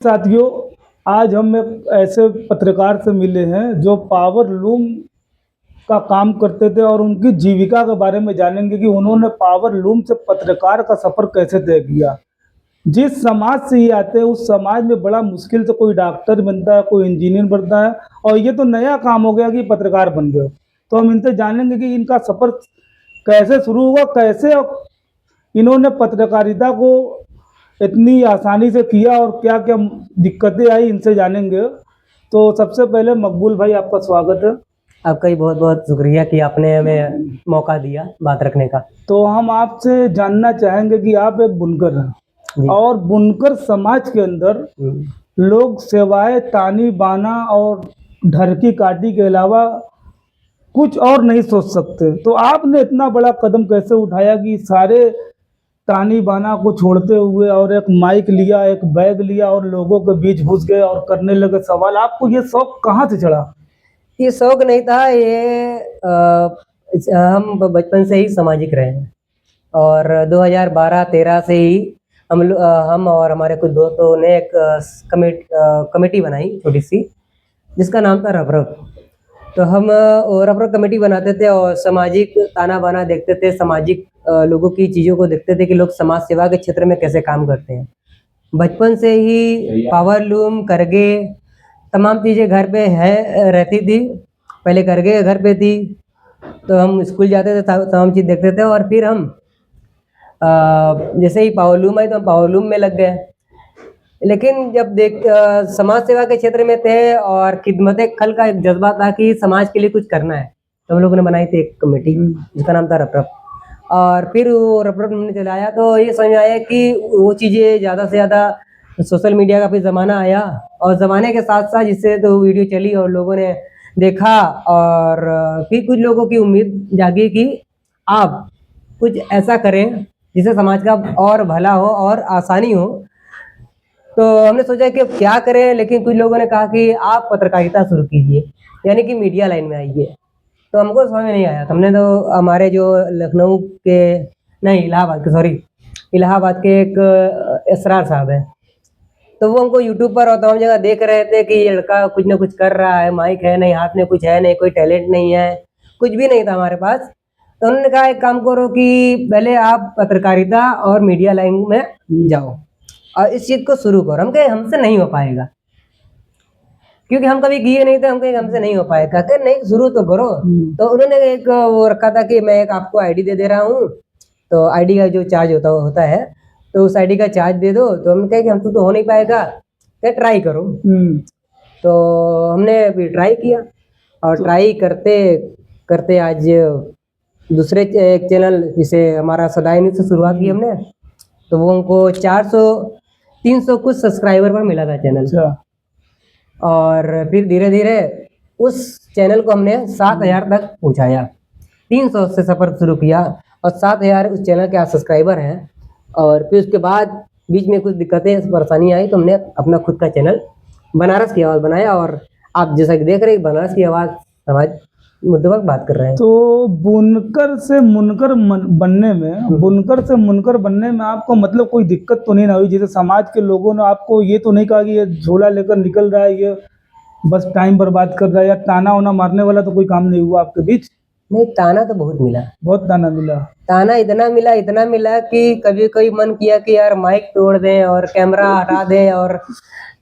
साथियों, आज हम एक ऐसे पत्रकार से मिले हैं जो पावर लूम का काम करते थे और उनकी जीविका के बारे में जानेंगे कि उन्होंने पावर लूम से पत्रकार का सफ़र कैसे तय किया। जिस समाज से ये आते हैं उस समाज में बड़ा मुश्किल से कोई डॉक्टर बनता है, कोई इंजीनियर बनता है और ये तो नया काम हो गया कि पत्रकार बन गए। तो हम इनसे जानेंगे कि इनका सफ़र कैसे शुरू हुआ, कैसे इन्होंने पत्रकारिता को इतनी आसानी से किया और क्या-क्या दिक्कतें आई, इनसे जानेंगे। तो सबसे पहले मकबूल भाई, आपका स्वागत है। आपका ही बहुत बहुत शुक्रिया कि आपने हमें मौका दिया बात रखने का। तो हम आपसे जानना चाहेंगे कि आप एक बुनकर हैं जी। और बुनकर समाज के अंदर लोग सेवाएं, तानी बाना और ढरकी काटी के अलावा कुछ और नहीं सोच सकते। तो आपने इतना बड़ा कदम कैसे उठाया कि सारे तानी बाना को छोड़ते हुए और एक माइक लिया, एक बैग लिया और लोगों के बीच घुस गए और करने लगे सवाल। आपको ये शौक कहाँ से चढ़ा? ये शौक नहीं था, ये हम बचपन से ही सामाजिक रहे हैं और 2012-13 से ही हम और हमारे कुछ दोस्तों ने एक कमेटी बनाई छोटी सी, जिसका नाम था रब। तो हम रब कमेटी बनाते थे और सामाजिक ताना बाना देखते थे, सामाजिक लोगों की चीज़ों को देखते थे कि लोग समाज सेवा के क्षेत्र में कैसे काम करते हैं। बचपन से ही पावर लूम, करगे, तमाम चीज़ें घर पे है रहती थी। पहले करगे घर पे थी, तो हम स्कूल जाते थे, तमाम चीज़ देखते थे और फिर हम जैसे ही पावर लूम आई तो हम पावर लूम में लग गए। लेकिन जब समाज सेवा के क्षेत्र में थे और खिदमत खल का एक जज्बा था कि समाज के लिए कुछ करना है, तो हम लोगों ने बनाई थी एक कमेटी जिसका नाम था रप। और फिर वो रप हमने चलाया तो ये समझ आया कि वो चीज़ें ज़्यादा से ज़्यादा, सोशल मीडिया का भी ज़माना आया और ज़माने के साथ साथ जिससे तो वीडियो चली और लोगों ने देखा और फिर कुछ लोगों की उम्मीद जागी कि आप कुछ ऐसा करें जिससे समाज का और भला हो और आसानी हो। तो हमने सोचा कि अब क्या करें, लेकिन कुछ लोगों ने कहा कि आप पत्रकारिता शुरू कीजिए, यानी कि मीडिया लाइन में आइए। तो हमको समझ में नहीं आया। हमने तो हमारे जो लखनऊ के नहीं इलाहाबाद के एक इसरार साहब हैं, तो वो हमको यूट्यूब पर और तमाम जगह देख रहे थे कि ये लड़का कुछ ना कुछ कर रहा है, माइक है नहीं, हाथ में कुछ है नहीं, कोई टैलेंट नहीं है, कुछ भी नहीं था हमारे पास। तो उन्होंने कहा एक काम करो कि पहले आप पत्रकारिता और मीडिया लाइन में जाओ और इस चीज़ को शुरू करो। हम कहे हमसे नहीं हो पाएगा, क्योंकि हम कभी किए नहीं थे। हम कहे हमसे नहीं हो पाएगा, कहते नहीं शुरू तो करो। तो उन्होंने एक वो रखा था कि मैं एक आपको आईडी दे रहा हूँ, तो आईडी का जो चार्ज होता है, तो उस आईडी का चार्ज दे दो। तो हम कहे कि हमसे तो हो नहीं पाएगा, क्या ट्राई करो। तो हमने भी ट्राई किया और ट्राई करते करते आज दूसरे एक चैनल जिसे हमारा सदाई न्यूज़ से शुरुआत की हमने, तो वो हमको 400-300 कुछ सब्सक्राइबर पर मिला था चैनल। और फिर धीरे धीरे उस चैनल को हमने 7,000 तक पहुँचाया। 300 से सफ़र शुरू किया और 7,000 उस चैनल के आज सब्सक्राइबर हैं। और फिर उसके बाद बीच में कुछ दिक्कतें परेशानी आई तो हमने अपना खुद का चैनल बनारस की आवाज़ बनाया और आप जैसा कि देख रहे हैं बनारस की आवाज़ समाज मुद्दे पर बात कर रहे हैं। तो बुनकर से मुनकर बनने में आपको मतलब कोई दिक्कत तो नहीं ना हुई? जैसे समाज के लोगों ने आपको ये तो नहीं कहा कि ये झोला लेकर निकल रहा है, ये बस टाइम बर्बाद कर रहा है, या ताना वाना मारने वाला तो कोई काम नहीं हुआ आपके बीच? नहीं, ताना तो बहुत मिला, बहुत ताना मिला। ताना इतना मिला कि कभी कभी मन किया कि यार माइक तोड़ दें और कैमरा हटा दें और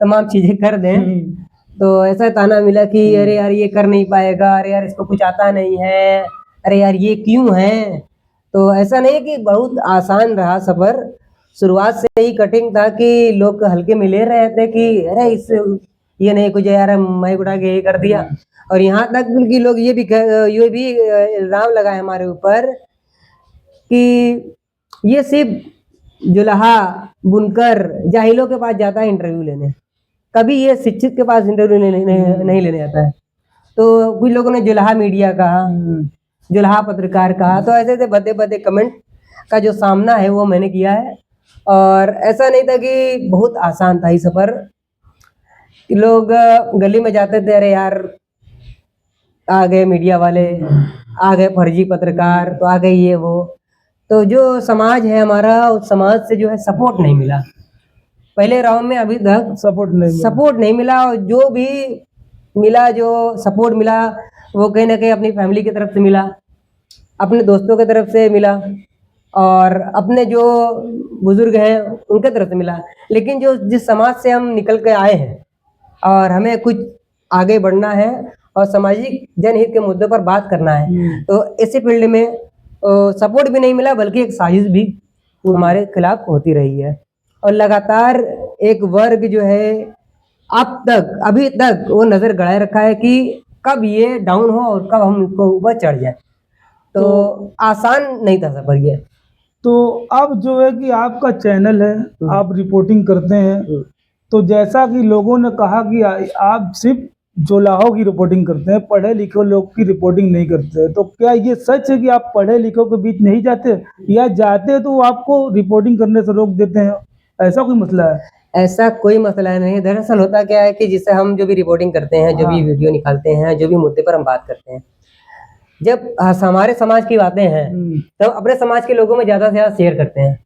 तमाम चीजें कर दें। तो ऐसा ताना मिला कि अरे यार ये कर नहीं पाएगा, अरे यार इसको कुछ आता नहीं है, अरे यार ये क्यों है। तो ऐसा नहीं कि बहुत आसान रहा सफर, शुरुआत से ही कठिन था कि लोग हल्के में ले रहे थे कि अरे इससे ये नहीं कुछ यार, माइक उठा के ये कर दिया। और यहाँ तक कि लोग ये भी इल्जाम लगाए हमारे ऊपर कि ये सिर्फ जुल्हा बुनकर जाहिलों के पास जाता है इंटरव्यू लेने, कभी ये शिक्षित के पास इंटरव्यू नहीं लेने आता है। तो कुछ लोगों ने जुल्हा मीडिया कहा, जुल्हा पत्रकार कहा। तो ऐसे भद्दे भद्दे कमेंट का जो सामना है वो मैंने किया है। और ऐसा नहीं था कि बहुत आसान था ये सफर। लोग गली में जाते थे, अरे यार आ गए मीडिया वाले, आ गए फर्जी पत्रकार, तो आ गए ये वो। तो जो समाज है हमारा, उस समाज से जो है सपोर्ट नहीं मिला। पहले राउंड में अभी तक सपोर्ट नहीं मिला। सपोर्ट नहीं मिला, और जो भी मिला, जो सपोर्ट मिला, वो कहीं ना कहीं अपनी फैमिली की तरफ से मिला, अपने दोस्तों की तरफ से मिला, और अपने जो बुजुर्ग हैं उनके तरफ से मिला। लेकिन जो जिस समाज से हम निकल के आए हैं और हमें कुछ आगे बढ़ना है और सामाजिक जनहित के मुद्दों पर बात करना है, तो ऐसे फील्ड में सपोर्ट भी नहीं मिला, बल्कि एक साजिश भी हमारे खिलाफ होती रही है। और लगातार एक वर्ग जो है अब तक, अभी तक वो नजर गड़ाए रखा है कि कब ये डाउन हो और कब हम इसको ऊपर चढ़ जाए। तो आसान नहीं था सफर ये। तो अब जो है कि आपका चैनल है, आप रिपोर्टिंग करते हैं, तो जैसा कि लोगों ने कहा कि आप सिर्फ जुलाहों की रिपोर्टिंग करते हैं, पढ़े लिखे लोग की रिपोर्टिंग नहीं करते हैं, तो क्या ये सच है कि आप पढ़े लिखों के बीच नहीं जाते, या जाते हैं तो वो आपको रिपोर्टिंग करने से रोक देते हैं? ऐसा कोई मसला है? ऐसा कोई मसला नहीं है। दरअसल होता क्या है कि जिससे हम जो भी रिपोर्टिंग करते हैं, जो भी वीडियो निकालते हैं, जो भी मुद्दे पर हम बात करते हैं, जब हमारे समाज की बातें हैं तो अपने समाज के लोगों में ज्यादा से ज्यादा शेयर करते हैं।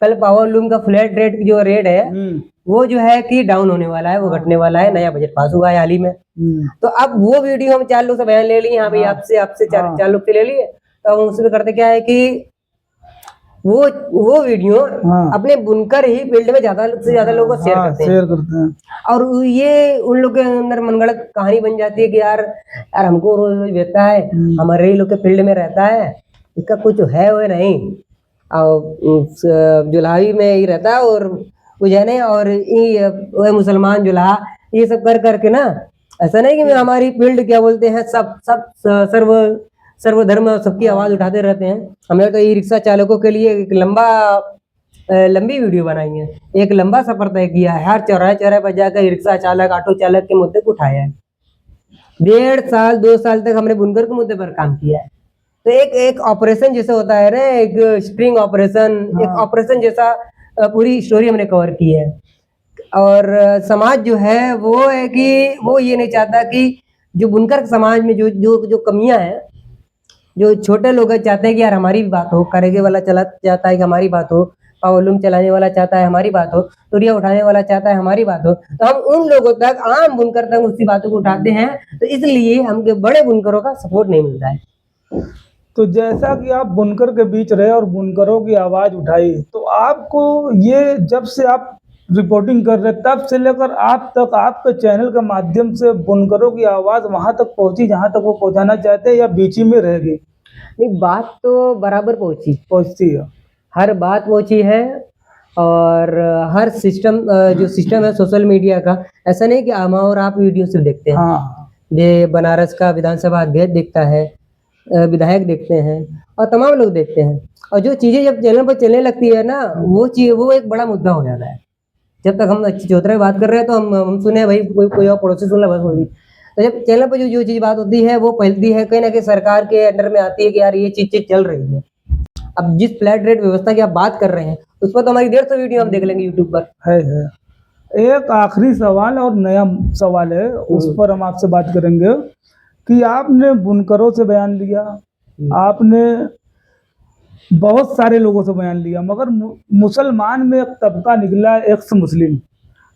कल पावर लूम का फ्लैट रेट जो रेट है वो जो है कि डाउन होने वाला है, वो घटने वाला है, नया बजट पास हुआ है हाल ही में। तो अब वो वीडियो हम 4 लोग से बयान ले लिए, हाँ भाई आपसे चार लोग से ले लिए, तो हम उसमें करते क्या है कि वो वीडियो अपने बुनकर ही फील्ड में ज्यादा से ज्यादा लोगों को शेयर करते हैं। और ये उन लोगों के अंदर मनगढ़ंत कहानी बन जाती है कि यार हमको रोज रोज बेचता है, हमारे ही लोग के फील्ड में रहता है, इसका कुछ है वो नहीं, और जुलाही में ही रहता है और उजैने और ये मुसलमान जुलाहा, ये सब कर करके ना, ऐसा नहीं कि हमारी फील्ड क्या बोलते हैं, सब सर्वधर्म सबकी आवाज उठाते रहते हैं। हमने तो ई रिक्शा चालकों के लिए एक लंबी वीडियो बनाई है, एक लंबा सफर तय किया है, हर चौराहे पर जाकर रिक्शा चालक, ऑटो चालक के मुद्दे को उठाया है। 1.5 साल 2 साल तक हमने बुनकर के मुद्दे पर काम किया है। तो एक ऑपरेशन जैसे होता है ना, एक स्ट्रिंग ऑपरेशन, एक ऑपरेशन जैसा पूरी स्टोरी हमने कवर की है। और समाज जो है वो है कि वो ये नहीं चाहता कि जो बुनकर समाज में जो जो जो कमियां हैं, जो छोटे लोग चाहते हैं कि यार हमारी भी बात हो, करेगे वाला चला चाहता है कि हमारी बात हो, पावरलूम चलाने वाला चाहता है हमारी बात हो, तुरिया उठाने वाला चाहता है हमारी बात हो, तो हम उन लोगों तक, आम बुनकर तक उसी बातों को उठाते हैं। तो इसलिए हमके बड़े बुनकरों का सपोर्ट नहीं मिलता है। तो जैसा कि आप बुनकर के बीच रहे और बुनकरों की आवाज उठाई, तो आपको ये जब से आप रिपोर्टिंग कर रहे तब से लेकर आप तक आपके चैनल के माध्यम से बुनकरों की आवाज वहां तक पहुंची जहां तक वो पहुंचाना चाहते हैं, या बीच ही में रह गई? नहीं, बात तो बराबर पहुंचती है, हर बात पहुंची है। और हर सिस्टम जो सिस्टम है सोशल मीडिया का, ऐसा नहीं कि और आप वीडियो सिर्फ देखते हैं। ये बनारस का विधानसभा अध्यक्ष देखता है, विधायक देखते हैं, और तमाम लोग देखते हैं। और जो चीजें जब चैनल पर चलने लगती है ना, वो एक बड़ा मुद्दा हो जाता है। जब तक हम अच्छी चौतरा बात कर रहे हैं तो हम सुने भाई कोई और पड़ोसी सुन ला, बस होगी। तो जब चैनल पर जो चीज बात होती है वो फैलती है, कहीं ना कहीं सरकार के अंडर में आती है कि यार ये चीज चल रही है। अब जिस फ्लैट रेट व्यवस्था की आप बात कर रहे हैं उस पर तो हमारी 150 वीडियो हम देख लेंगे यूट्यूब पर। है। एक आखिरी सवाल और नया सवाल है, उस पर हम आपसे बात करेंगे कि आपने बुनकरों से बयान लिया, आपने बहुत सारे लोगों से बयान लिया, मगर मुसलमान में एक तबका निकला, एक्स मुस्लिम।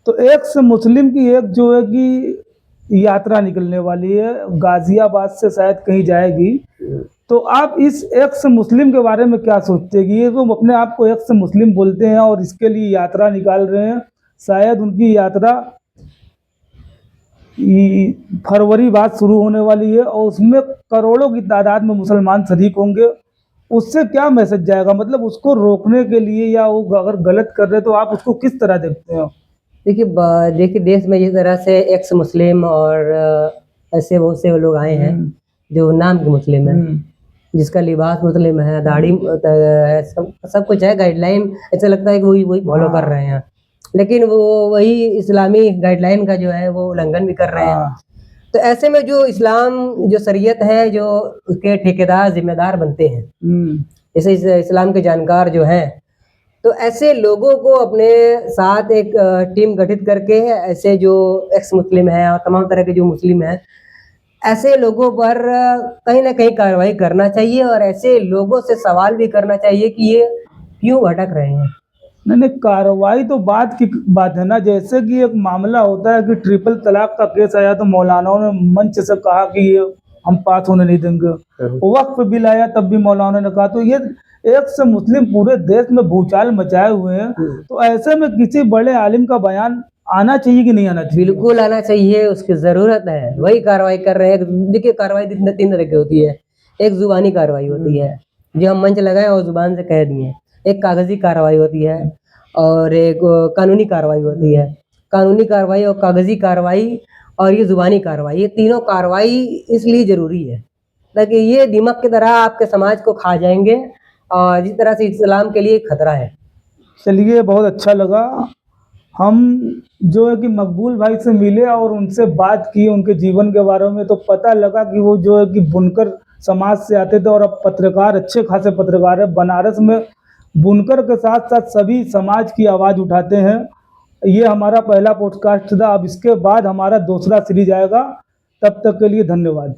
तो एक्स मुस्लिम की एक जो है कि यात्रा निकलने वाली है, गाजियाबाद से शायद कहीं जाएगी। तो आप इस एक्स मुस्लिम के बारे में क्या सोचते हैं कि ये तो अपने आप को एक्स मुस्लिम बोलते हैं और इसके लिए यात्रा निकाल रहे हैं, शायद उनकी यात्रा फरवरी बाद शुरू होने वाली है और उसमें करोड़ों की तादाद में मुसलमान शरीक होंगे, उससे क्या मैसेज जाएगा? मतलब उसको रोकने के लिए, या वो अगर गलत कर रहे तो आप उसको किस तरह देखते हो? देखिए देश में जिस तरह से एक्स मुस्लिम और ऐसे बहुत से लोग आए हैं जो नाम के मुस्लिम है, जिसका लिबास मुस्लिम है, दाढ़ी है, सब कुछ है, गाइडलाइन ऐसा लगता है कि वही फॉलो कर रहे हैं, लेकिन वो वही इस्लामी गाइडलाइन का जो है वो उल्लंघन भी कर रहे हैं। तो ऐसे में जो इस्लाम, जो शरीयत है, जो उसके ठेकेदार जिम्मेदार बनते हैं, जैसे इस्लाम के जानकार जो हैं, तो ऐसे लोगों को अपने साथ एक टीम गठित करके ऐसे जो एक्स मुस्लिम है और तमाम तरह के जो मुस्लिम हैं, ऐसे लोगों पर कहीं ना कहीं कार्रवाई करना चाहिए और ऐसे लोगों से सवाल भी करना चाहिए कि ये क्यों भटक रहे हैं। नहीं नहीं, कार्रवाई तो बात की बात है ना। जैसे कि एक मामला होता है कि ट्रिपल तलाक का केस आया तो मौलानाओं ने मंच से कहा कि ये हम पास होने नहीं देंगे। वक्फ बिल आया तब भी मौलाना ने कहा। तो ये एक से मुस्लिम पूरे देश में भूचाल मचाए हुए हैं। तो ऐसे में किसी बड़े आलिम का बयान आना चाहिए कि नहीं आना चाहिए? बिल्कुल आना चाहिए, उसकी जरूरत है। वही कार्रवाई कर रहे हैं। देखिए कार्रवाई तीन तरह की होती है। एक जुबानी कार्रवाई होती है जो हम मंच लगाए और जुबान से कह दिए, एक कागजी कार्रवाई होती है और एक कानूनी कार्रवाई होती है। कानूनी कार्रवाई और कागजी कार्रवाई और ये जुबानी कार्रवाई, ये तीनों कार्रवाई इसलिए जरूरी है ताकि ये दीमक की तरह आपके समाज को खा जाएंगे और जिस तरह से इस्लाम के लिए खतरा है। चलिए, बहुत अच्छा लगा। हम जो है कि मकबूल भाई से मिले और उनसे बात की उनके जीवन के बारे में, तो पता लगा कि वो जो है कि बुनकर समाज से आते थे और अब पत्रकार, अच्छे खासे पत्रकार है। बनारस में बुनकर के साथ साथ सभी समाज की आवाज़ उठाते हैं। ये हमारा पहला पॉडकास्ट था। अब इसके बाद हमारा दूसरा सीरीज आएगा। तब तक के लिए धन्यवाद।